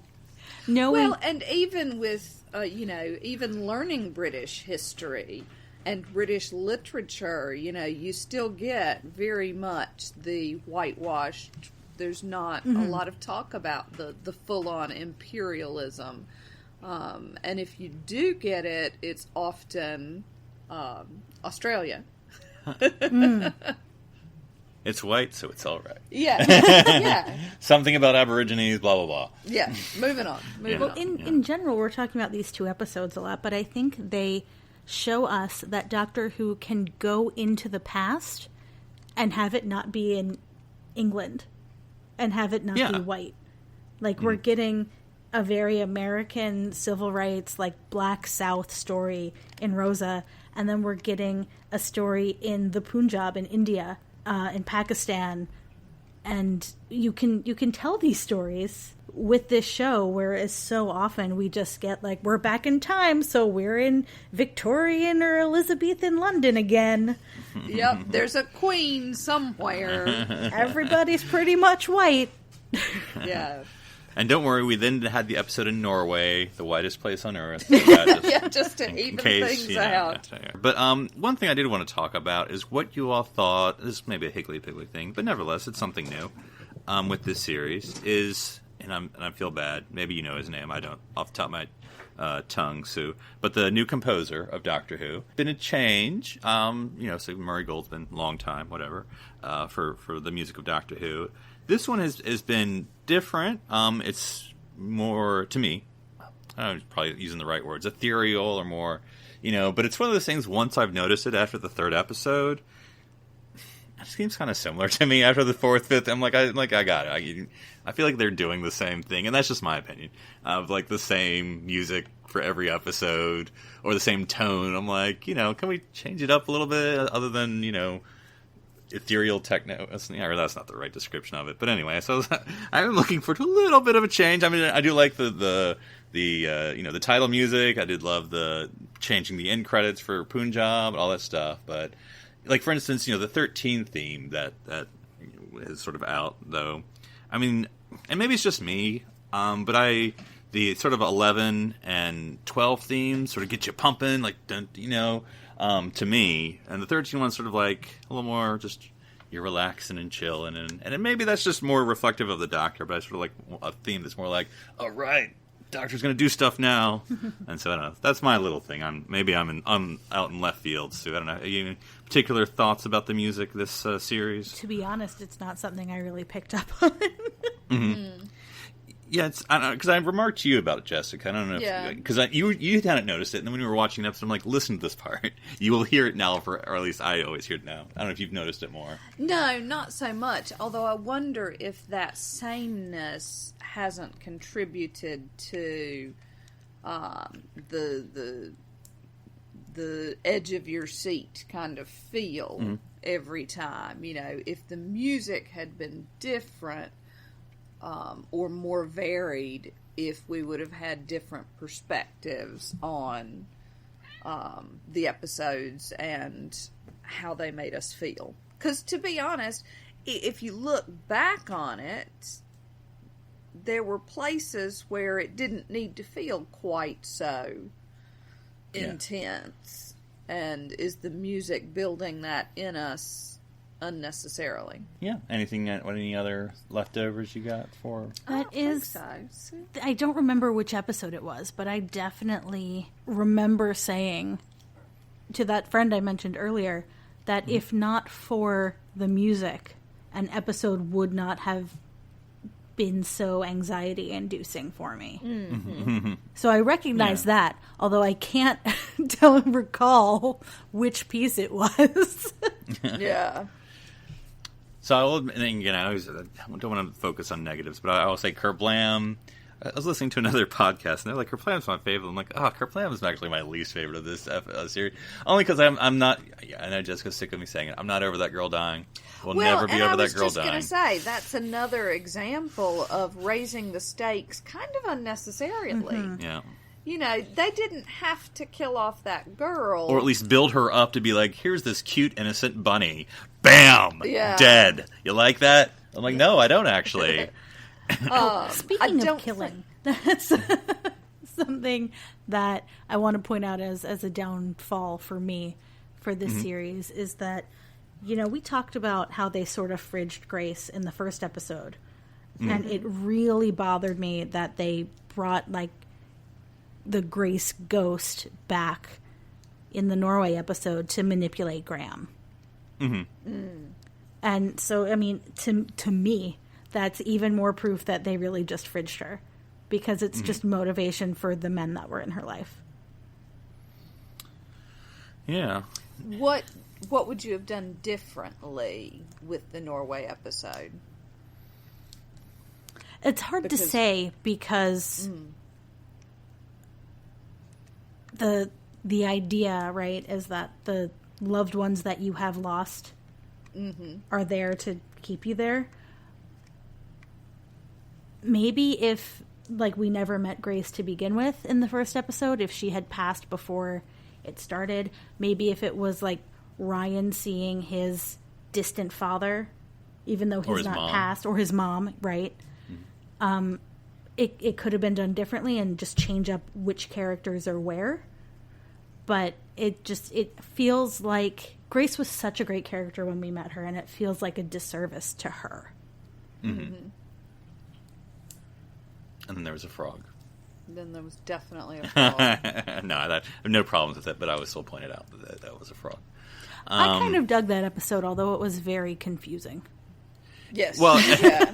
Well, and even with, even learning British history and British literature, you still get very much the whitewashed. There's not a lot of talk about the full-on imperialism. And if you do get it, it's often Australia. It's white, so it's all right. Yeah. Yeah. Something about Aborigines, blah, blah, blah. Yeah. Moving on. In general, we're talking about these two episodes a lot, but I think they show us that Doctor Who can go into the past and have it not be in England and have it not be white. Like, we're getting a very American civil rights, like Black South story in Rosa, and then we're getting a story in the Punjab in India, in Pakistan, and you can tell these stories with this show, whereas so often we just get like, we're back in time, so we're in Victorian or Elizabethan London again. Yep, there's a queen somewhere. Everybody's pretty much white. Yeah. And don't worry, we then had the episode in Norway, the whitest place on Earth. Just to even things out. But one thing I did want to talk about is what you all thought, this may be a higgledy-piggledy thing, but nevertheless, it's something new with this series, is, and I feel bad, maybe you know his name, I don't, off the top of my tongue, Sue, but the new composer of Doctor Who. Been a change, so Murray Gold's been a long time, whatever, for the music of Doctor Who. This one has been different. It's more, to me, I'm probably using the right words, ethereal or more, but it's one of those things, once I've noticed it after the third episode, it seems kind of similar to me after the fourth, fifth. I'm like, I got it. I feel like they're doing the same thing, and that's just my opinion, of like the same music for every episode, or the same tone. I'm like, can we change it up a little bit, other than, ethereal techno, or that's not the right description of it, but anyway, so I'm looking for a little bit of a change. I do like the title music. I did love the changing the end credits for Punjab and all that stuff, but like, for instance, the 13 theme that is sort of out, though. And maybe it's just me, but the sort of 11 and 12 themes sort of get you pumping, like, to me, and the 13 one's sort of like a little more just, you're relaxing and chilling, and maybe that's just more reflective of the Doctor, but I sort of like a theme that's more like, all right, Doctor's going to do stuff now. And so I don't know, that's my little thing. I'm out in left field, so I don't know. Any particular thoughts about the music this series? To be honest, it's not something I really picked up on. Mm-hmm. Yeah, I don't know, because I remarked to you about it, Jessica. I don't know if because you hadn't noticed it, and then when we were watching the episode, I'm like, listen to this part. You will hear it now, or at least I always hear it now. I don't know if you've noticed it more. No, not so much. Although I wonder if that sameness hasn't contributed to the the edge of your seat kind of feel every time. You know, if the music had been different or more varied, if we would have had different perspectives on the episodes and how they made us feel. Because, to be honest, if you look back on it, there were places where it didn't need to feel quite so intense. And is the music building that in us unnecessarily? Yeah. Any other leftovers you got for? I don't remember which episode it was, but I definitely remember saying to that friend I mentioned earlier that if not for the music, an episode would not have been so anxiety-inducing for me. Mm-hmm. So I recognize that, although I can't recall which piece it was. Yeah. So I will admit, and again, I don't want to focus on negatives, but I will say Kerblam. I was listening to another podcast, and they're like, Kerblam's my favorite. I'm like, Kerblam is actually my least favorite of this series. Only because I'm not, I know Jessica's sick of me saying it, I'm not over that girl dying. We'll never be over that girl dying. I was just going to say, that's another example of raising the stakes kind of unnecessarily. Mm-hmm. Yeah. You know, they didn't have to kill off that girl. Or at least build her up to be like, here's this cute, innocent bunny. Bam! Yeah. Dead. You like that? I'm like, no, I don't actually. Speaking of killing, that's something that I want to point out as a downfall for me for this series is that, you know, we talked about how they sort of fridged Grace in the first episode. And it really bothered me that they brought, like, the Grace ghost back in the Norway episode to manipulate Graham. And so, I mean, to me, that's even more proof that they really just fridged her. Because it's just motivation for the men that were in her life. Yeah. What would you have done differently with the Norway episode? It's hard to say because the idea, right, is that the loved ones that you have lost are there to keep you there. Maybe if, like, we never met Grace to begin with in the first episode, if she had passed before it started, maybe if it was, like, Ryan seeing his distant father, even though he's not passed, or his mom, right? It could have been done differently and just change up which characters are where. But it feels like Grace was such a great character when we met her, and it feels like a disservice to her. And then there was a frog. Then there was definitely a frog. No, I have no problems with it, but I would still point it out that was a frog. I kind of dug that episode, although it was very confusing. Yes. Well, yeah.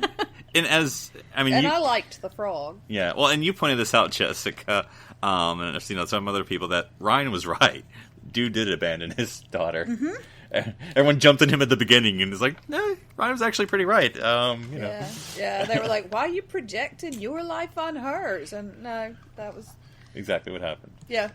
And I liked the frog. Yeah. Well, and you pointed this out, Jessica, and I've seen some other people that Ryan was right. Dude did abandon his daughter. Everyone jumped on him at the beginning and was like, "No, Ryan was actually pretty right." Yeah. They were like, "Why are you projecting your life on hers?" And no, that was exactly what happened. Yeah.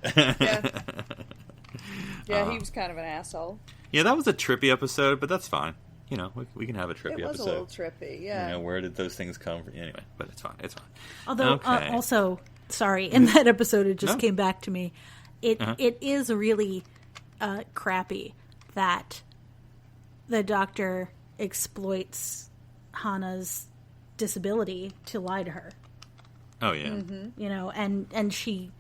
He was kind of an asshole. Yeah, that was a trippy episode, but that's fine. You know, we can have a trippy episode. It was a little trippy, yeah. You know, where did those things come from? Anyway, but it's fine. It's fine. Although, also, sorry, in that episode, it just came back to me. It is really crappy that the Doctor exploits Hannah's disability to lie to her. Oh, yeah. You know, and she,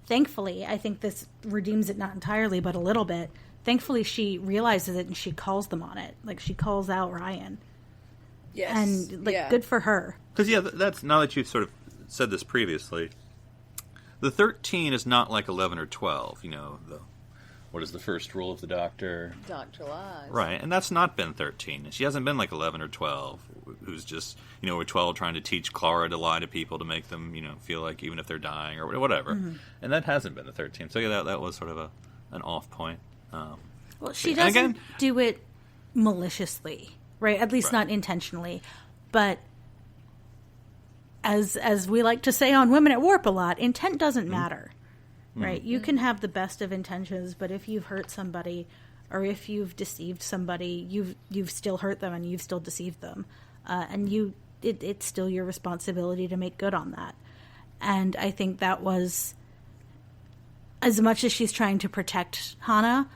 thankfully, I think this redeems it not entirely, but a little bit. Thankfully, she realizes it and she calls them on it. Like, she calls out Ryan. Yes. And, good for her. Because, that's, now that you've sort of said this previously, the 13 is not like 11 or 12, you know, what is the first rule of the Doctor? Doctor lies. Right, and that's not been 13. She hasn't been like 11 or 12, who's just, you know, or 12 trying to teach Clara to lie to people to make them, you know, feel like even if they're dying or whatever. And that hasn't been the 13. So, yeah, that was sort of an off point. Well, she doesn't do it maliciously, right? At least not intentionally. But as we like to say on Women at Warp a lot, intent doesn't matter. right? You can have the best of intentions, but if you've hurt somebody or if you've deceived somebody, you've still hurt them and you've still deceived them. And it's still your responsibility to make good on that. And I think that was, as much as she's trying to protect Hannah,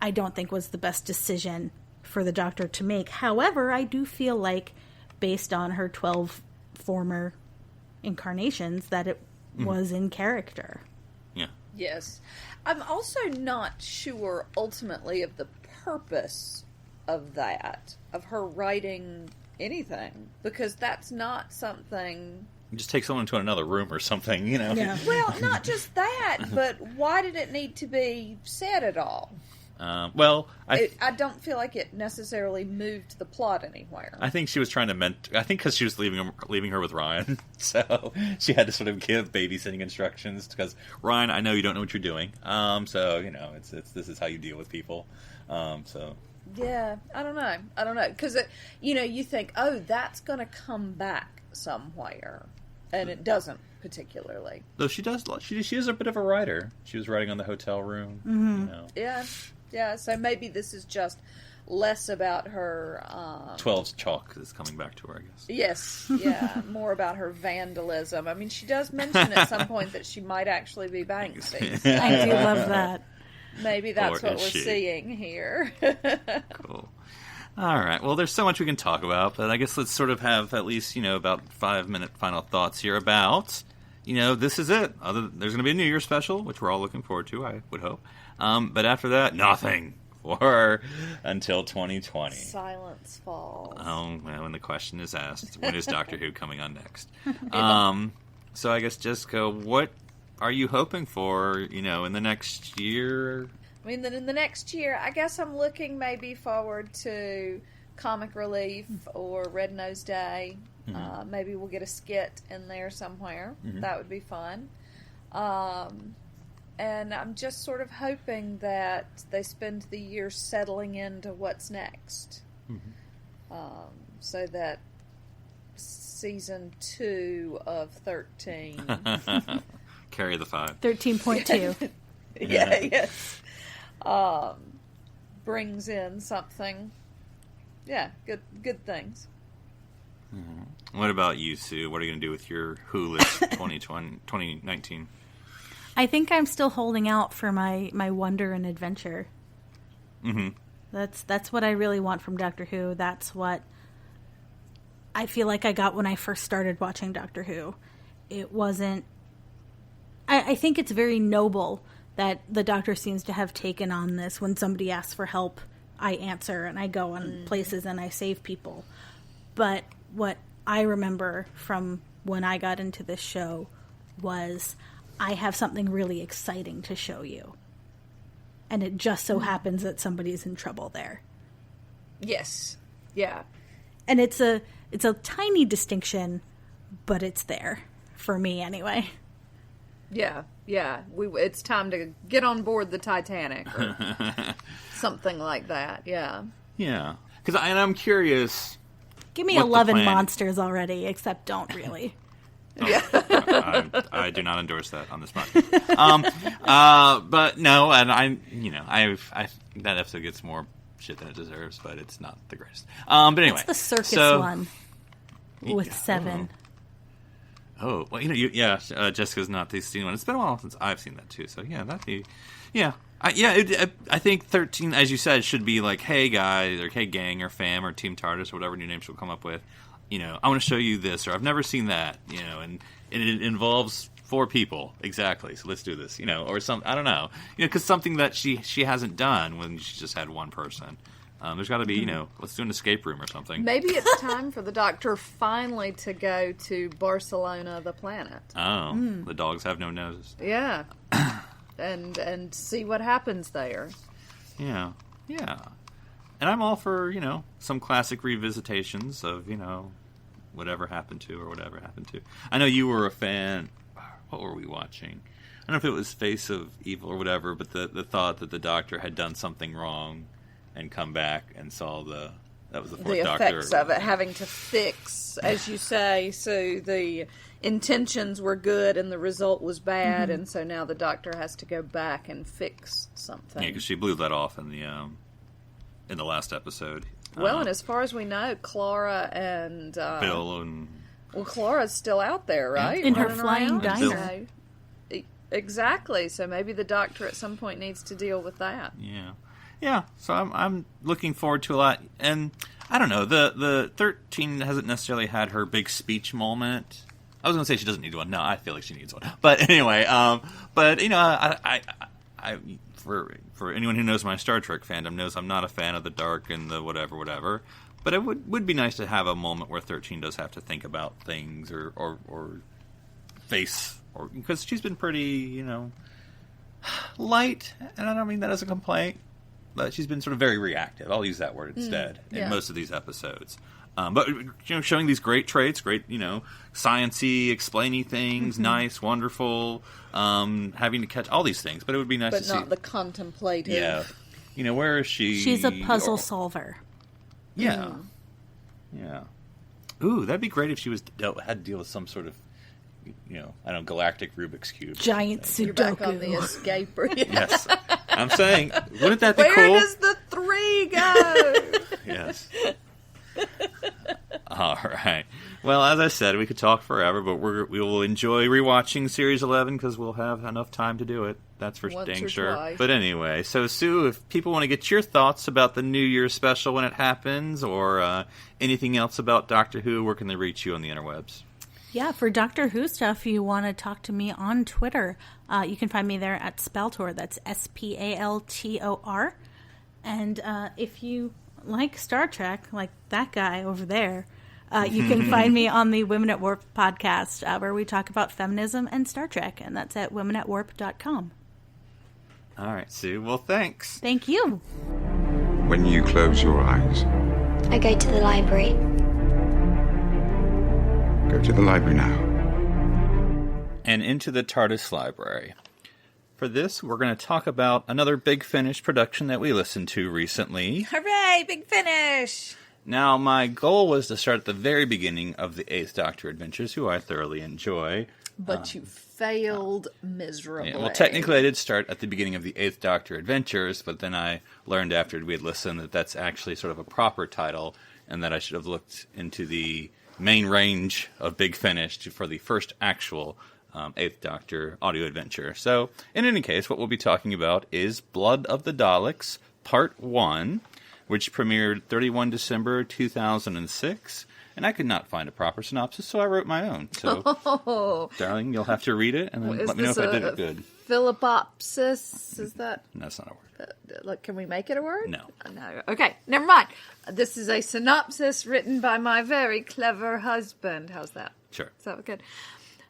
I don't think was the best decision for the Doctor to make. However, I do feel like, based on her 12 former incarnations, that it was in character. Yeah. Yes. I'm also not sure, ultimately, of the purpose of that, of her writing anything, because that's not something... Just take someone to another room or something, you know? Yeah. Well, not just that, but why did it need to be said at all? I don't feel like it necessarily moved the plot anywhere. I think she was trying to I think because she was leaving her with Ryan, so she had to sort of give babysitting instructions, because Ryan, I know you don't know what you're doing, so you know this is how you deal with people, so. Yeah, I don't know, because you think, oh, that's going to come back somewhere, and it doesn't particularly. Though she does, she is a bit of a writer. She was writing on the hotel room, you know. Yeah, so maybe this is just less about her... 12's chalk is coming back to her, I guess. Yes, yeah, more about her vandalism. I mean, she does mention at some point that she might actually be Banksy. So I do love that. Maybe that's what we're seeing here. Cool. All right, well, there's so much we can talk about, but I guess let's sort of have at least, about 5-minute final thoughts here about... this is it. There's going to be a New Year's special, which we're all looking forward to, I would hope. But after that, nothing until 2020. Silence falls. Oh, well, when the question is asked, when is Doctor Who coming on next? So I guess, Jessica, what are you hoping for, in the next year? I mean, in the next year, I guess I'm looking maybe forward to Comic Relief or Red Nose Day. Maybe we'll get a skit in there somewhere. That would be fun. And I'm just sort of hoping that they spend the year settling into what's next. So that season 2 of 13... Carry the 5. 13.2. Yes. Brings in something. Yeah, good things. What about you, Sue? What are you going to do with your Who list 2019? I think I'm still holding out for my wonder and adventure. That's what I really want from Doctor Who. That's what I feel like I got when I first started watching Doctor Who. It wasn't... I think it's very noble that the Doctor seems to have taken on this. When somebody asks for help, I answer, and I go on places and I save people. But what I remember from when I got into this show was... I have something really exciting to show you. And it just so happens that somebody's in trouble there. Yes. Yeah. And it's a tiny distinction, but it's there. For me, anyway. Yeah. It's time to get on board the Titanic or something like that. Yeah. Yeah. And I'm curious... Give me 11 monsters already, except don't really. Yeah. I do not endorse that on this podcast. But no, and that episode gets more shit than it deserves, but it's not the greatest. But anyway, it's the circus one with 7. Oh, well, Jessica's not the seen one. It's been a while since I've seen that too. So yeah, that'd be, I think 13, as you said, should be like, hey guys, or hey gang, or fam, or Team TARDIS, or whatever new name she'll come up with. I want to show you this, or I've never seen that, and it involves 4 people, exactly, so let's do this, or some, I don't know, because something that she hasn't done when she just had one person. There's got to be, let's do an escape room or something. Maybe it's time for the Doctor finally to go to Barcelona, the planet. Oh, the dogs have no noses. Yeah, and see what happens there. Yeah. And I'm all for, some classic revisitations of, whatever happened to or whatever happened to. I know you were a fan. What were we watching? I don't know if it was Face of Evil or whatever, but the thought that the Doctor had done something wrong and come back and saw the That was the the fourth Doctor. effects of it, having to fix, as you say, so the intentions were good and the result was bad, and so now the Doctor has to go back and fix something. Yeah, because she blew that off in the last episode. Well, and as far as we know, Clara and Bill and Clara's still out there, right? In her Running flying around. diner. So, exactly. So maybe the Doctor at some point needs to deal with that. Yeah. So I'm looking forward to a lot, and I don't know. The 13 hasn't necessarily had her big speech moment. I was going to say she doesn't need one. No, I feel like she needs one. But anyway, but you know, I for anyone who knows my Star Trek fandom knows I'm not a fan of the dark and the whatever. But it would be nice to have a moment where 13 does have to think about things or face, or because she's been pretty, you know, light, and I don't mean that as a complaint, but she's been sort of very reactive. I'll use that word instead in most of these episodes. But you know, showing these great traits, great, you know, sciencey, explaining things, nice, wonderful, having to catch all these things. But it would be nice to see. But not the contemplative. Yeah. You know, where is she? She's a puzzle solver. Yeah. Yeah. Ooh, that'd be great if she was had to deal with some sort of, you know, I don't know, galactic Rubik's Cube. Giant Sudoku. You're back on the escape route. Yes. I'm saying, wouldn't that be Where cool? does the 3 go? Yes. All right. Well, as I said, we could talk forever, but we will enjoy rewatching Series 11 because we'll have enough time to do it. That's for Once dang or sure. twice. But anyway, so Sue, if people want to get your thoughts about the New Year's special when it happens, or anything else about Doctor Who, where can they reach you on the interwebs? Yeah, for Doctor Who stuff, you want to talk to me on Twitter. You can find me there at Spaltor. That's Spaltor. And if you like Star Trek, like that guy over there, you can find me on the Women at Warp podcast, where we talk about feminism and Star Trek, and that's at womenatwarp.com. All right, Sue. Well, thanks. Thank you. When you close your eyes, I go to the library. go to the library now. And into the TARDIS library. For this, we're going to talk about another Big Finish production that we listened to recently. Hooray, Big Finish! Now, my goal was to start at the very beginning of the 8th Doctor adventures, who I thoroughly enjoy. But you failed miserably. Yeah, well, technically I did start at the beginning of the 8th Doctor adventures, but then I learned after we had listened that that's actually sort of a proper title, and that I should have looked into the main range of Big Finish for the first actual 8th Doctor audio adventure. So, in any case, what we'll be talking about is Blood of the Daleks, Part 1, which premiered 31 December 2006. And I could not find a proper synopsis, so I wrote my own. So, darling, you'll have to read it, and then let me know if I did it good. Phillipopsis? Is that... No, that's not a word. Look, can we make it a word? No. No. Okay, never mind. This is a synopsis written by my very clever husband. How's that? Sure. Is that good?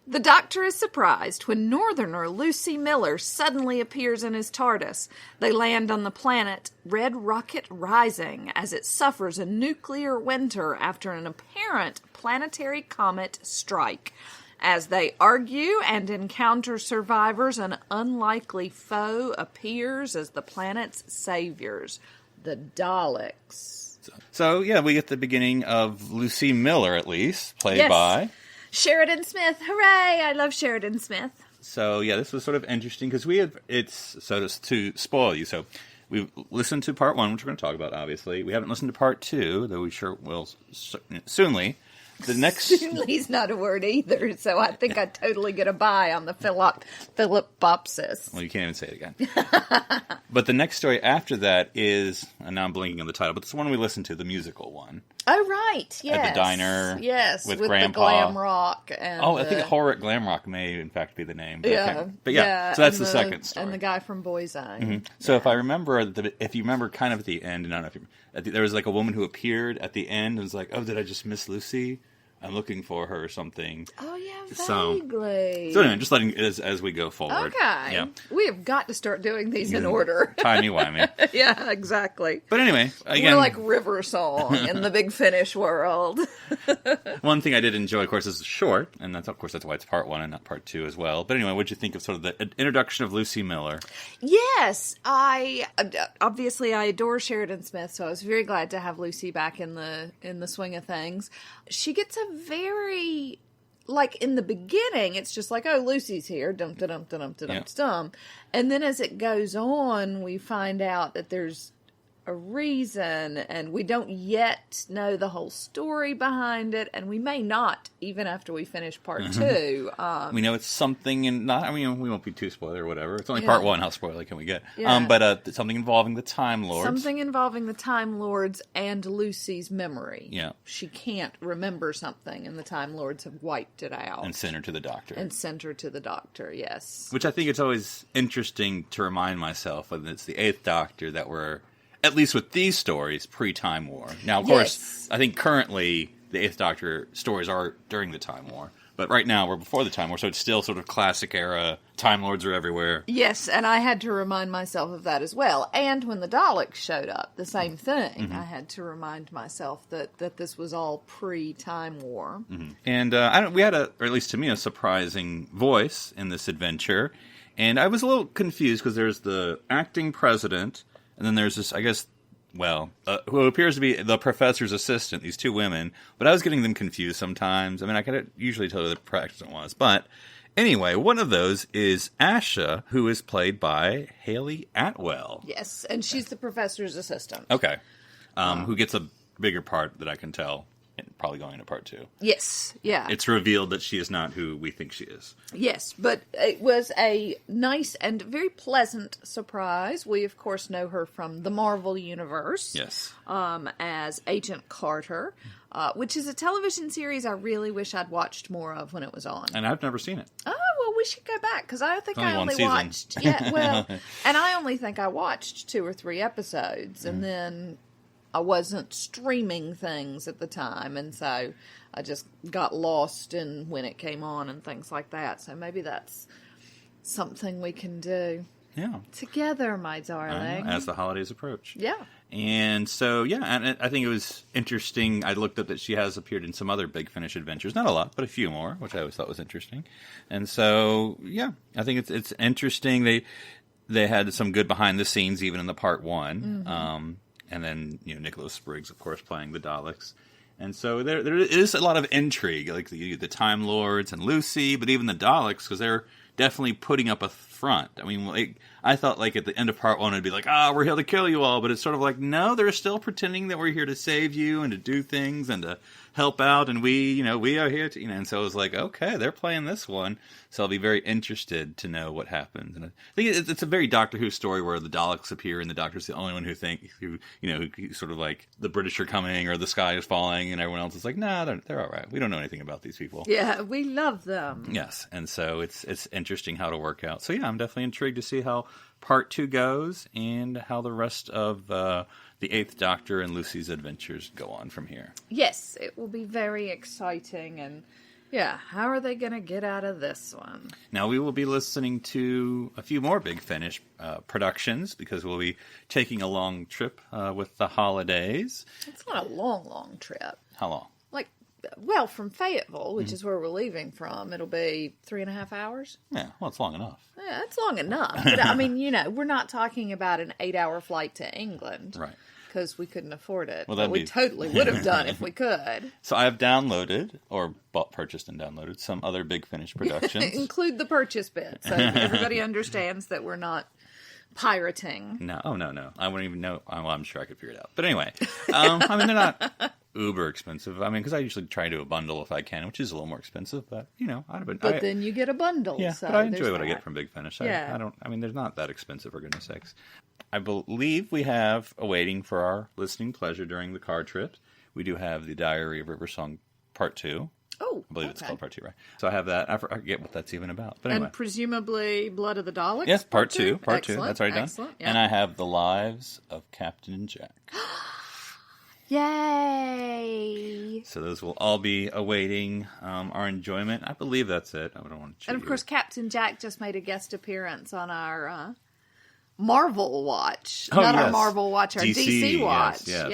The Doctor is surprised when Northerner Lucy Miller suddenly appears in his TARDIS. They land on the planet Red Rocket Rising as it suffers a nuclear winter after an apparent planetary comet strike. As they argue and encounter survivors, an unlikely foe appears as the planet's saviors, the Daleks. So, yeah, we get the beginning of Lucy Miller, at least, played by... Sheridan Smith. Hooray! I love Sheridan Smith. So, yeah, this was sort of interesting because to spoil you. So, we've listened to Part 1, which we're going to talk about, obviously. We haven't listened to Part 2, though we sure will soonly. The next... Soonly's not a word either, so I think I totally get a buy on the Phillipopsis. Well, you can't even say it again. But the next story after that is, and now I'm blinking on the title, but it's the one we listened to, the musical one. Oh, right, yes. At the diner. Yes, with the Grandpa. glam rock. And I think Horror at Glam Rock may, in fact, be the name. But yeah. So that's the second story. And the guy from Boy's Eye. So if I remember, if you remember kind of at the end, I don't know if there was like a woman who appeared at the end and was like, oh, did I just miss Lucy? I'm looking for her or something. Oh, yeah, So vaguely. anyway, just letting as we go forward. Okay. Yeah. We have got to start doing these in order. Timey-wimey. Yeah, exactly. But anyway, again... We're like River Song in the Big Finish world. One thing I did enjoy, of course, is short, and that's why it's part 1 and not part 2 as well. But anyway, what did you think of sort of the introduction of Lucy Miller? Yes, I adore Sheridan Smith, so I was very glad to have Lucy back in the swing of things. She gets a very, like, in the beginning, it's just like, oh, Lucy's here, dum-da-dum-da-dum-da-dum-dum. And then as it goes on, we find out that there's a reason, and we don't yet know the whole story behind it, and we may not, even after we finish part 2. We know it's something, we won't be too spoiler or whatever. It's only part 1, how spoiler can we get? Yeah. But something involving the Time Lords. Something involving the Time Lords and Lucy's memory. Yeah. She can't remember something, and the Time Lords have wiped it out. And sent her to the Doctor. Yes. Which I think it's always interesting to remind myself that it's the 8th Doctor that we're, at least with these stories, pre-Time War. Now, of course, I think currently the 8th Doctor stories are during the Time War. But right now, we're before the Time War, so it's still sort of classic era. Time Lords are everywhere. Yes, and I had to remind myself of that as well. And when the Daleks showed up, the same thing. Mm-hmm. I had to remind myself that this was all pre-Time War. Mm-hmm. And we had, or at least to me, a surprising voice in this adventure. And I was a little confused because there's the acting president, and then there's this, I guess, who appears to be the professor's assistant, these two women. But I was getting them confused sometimes. I mean, I could usually tell who the president was. But anyway, one of those is Asha, who is played by Haley Atwell. Yes, and she's the professor's assistant. Okay. Who gets a bigger part that I can tell, probably going into part 2. Yes, yeah. It's revealed that she is not who we think she is. Yes, but it was a nice and very pleasant surprise. We, of course, know her from the Marvel Universe. Yes. As Agent Carter, which is a television series I really wish I'd watched more of when it was on. And I've never seen it. Oh, well, we should go back, because I think I only season. watched... Yeah, well, and I only think I watched 2 or 3 episodes, and then I wasn't streaming things at the time, and so I just got lost in when it came on and things like that. So maybe that's something we can do together, my darling. As the holidays approach. Yeah. And so, and I think it was interesting. I looked up that she has appeared in some other Big Finish adventures. Not a lot, but a few more, which I always thought was interesting. And so, I think it's interesting. They had some good behind the scenes, even in the part 1. Mm-hmm. And then, Nicholas Briggs, of course, playing the Daleks. And so there is a lot of intrigue, like the Time Lords and Lucy, but even the Daleks, because they're definitely putting up a front. I mean, I thought like at the end of part 1, it'd be like, we're here to kill you all. But it's sort of like, no, they're still pretending that we're here to save you and to do things and to help out. And we are here to, and so it was like, okay, they're playing this one. So I'll be very interested to know what happens. And I think it's a very Doctor Who story where the Daleks appear and the Doctor's the only one who sort of like the British are coming or the sky is falling and everyone else is like, nah, they're all right. We don't know anything about these people. Yeah, we love them. Yes. And so it's interesting how to work out. So I'm definitely intrigued to see how part 2 goes and how the rest of the 8th Doctor and Lucy's adventures go on from here. Yes, it will be very exciting. And how are they going to get out of this one? Now we will be listening to a few more Big Finish productions because we'll be taking a long trip with the holidays. It's not a long trip. How long? From Fayetteville, which is where we're leaving from, it'll be 3.5 hours. Yeah, well, it's long enough. Yeah, it's long enough. But, I mean, we're not talking about an 8-hour flight to England. Right. Because we couldn't afford it. Well, but we totally would have done if we could. So I have downloaded, or purchased and downloaded, some other Big Finish productions. Include the purchase bit, so everybody understands that we're not pirating. No. I wouldn't even know. Well, I'm sure I could figure it out. But anyway, I mean, they're not uber expensive. I mean, because I usually try to do a bundle if I can, which is a little more expensive. But But then you get a bundle. Yeah, so but I enjoy what I get from Big Finish. Yeah. They're not that expensive, for goodness sakes. I believe we have awaiting for our listening pleasure during the car trip. We do have the Diary of River Song Part 2. Oh, I believe it's called Part 2, right? So I have that. I forget what that's even about. But anyway. And presumably Blood of the Daleks? Yes, Part 2. Part Excellent. 2. That's already done. Excellent. Yeah. And I have The Lives of Captain Jack. Yay! So those will all be awaiting our enjoyment. I believe that's it. I don't want to cheat. And of course, Captain Jack just made a guest appearance on our Marvel Watch. Not our Marvel Watch, our DC Watch. Yes.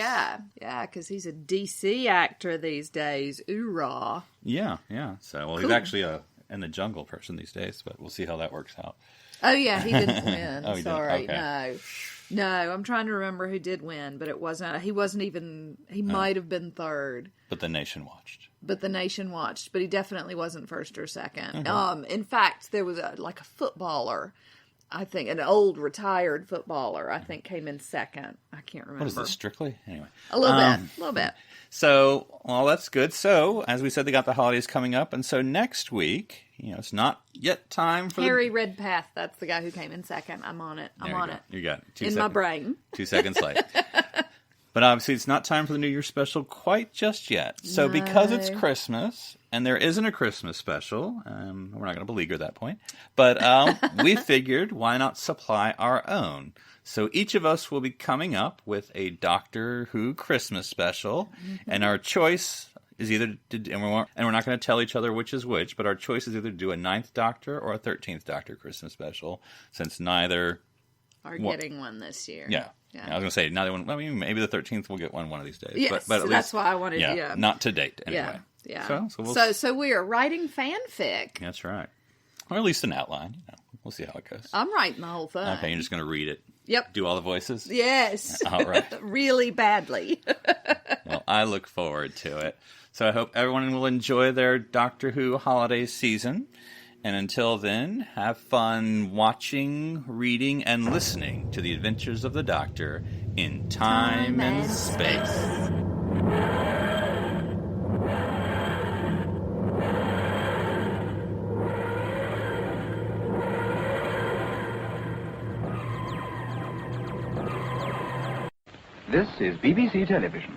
Yeah, because he's a DC actor these days. Oorah. Yeah. So, well, he's actually a in the jungle person these days, but we'll see how that works out. Oh, yeah, he didn't win. Oh, he Sorry, didn't. No, I'm trying to remember who did win, but he wasn't even, he might have been third. But the nation watched. But he definitely wasn't first or second. Mm-hmm. In fact, there was a footballer, I think, an old retired footballer, I think, came in second. I can't remember. What is this, Strictly? Anyway. A little bit. So, well, that's good. So, as we said, they got the holidays coming up, and so next week, it's not yet time for Harry Redpath, that's the guy who came in second. I'm on it. You got it. In my brain. 2 seconds late. But obviously, it's not time for the New Year's special quite just yet. So, because it's Christmas, and there isn't a Christmas special, we're not going to beleaguer that point, but we figured, why not supply our own? So each of us will be coming up with a Doctor Who Christmas special, and our choice is either and we're not going to tell each other which is which, but our choice is either to do a 9th Doctor or a 13th Doctor Christmas special, since neither are getting one this year. Yeah. I was going to say neither one. I mean, maybe the 13th will get one of these days. Yes, but at least, that's why I wanted. Yeah, not to date anyway. Yeah. So we are writing fanfic. That's right, or at least an outline. We'll see how it goes. I'm writing the whole thing. Okay, you're just going to read it. Yep. Do all the voices? Yes. All right. Really badly. Well, I look forward to it. So I hope everyone will enjoy their Doctor Who holiday season. And until then, have fun watching, reading, and listening to the adventures of the Doctor in time and space. This is BBC Television.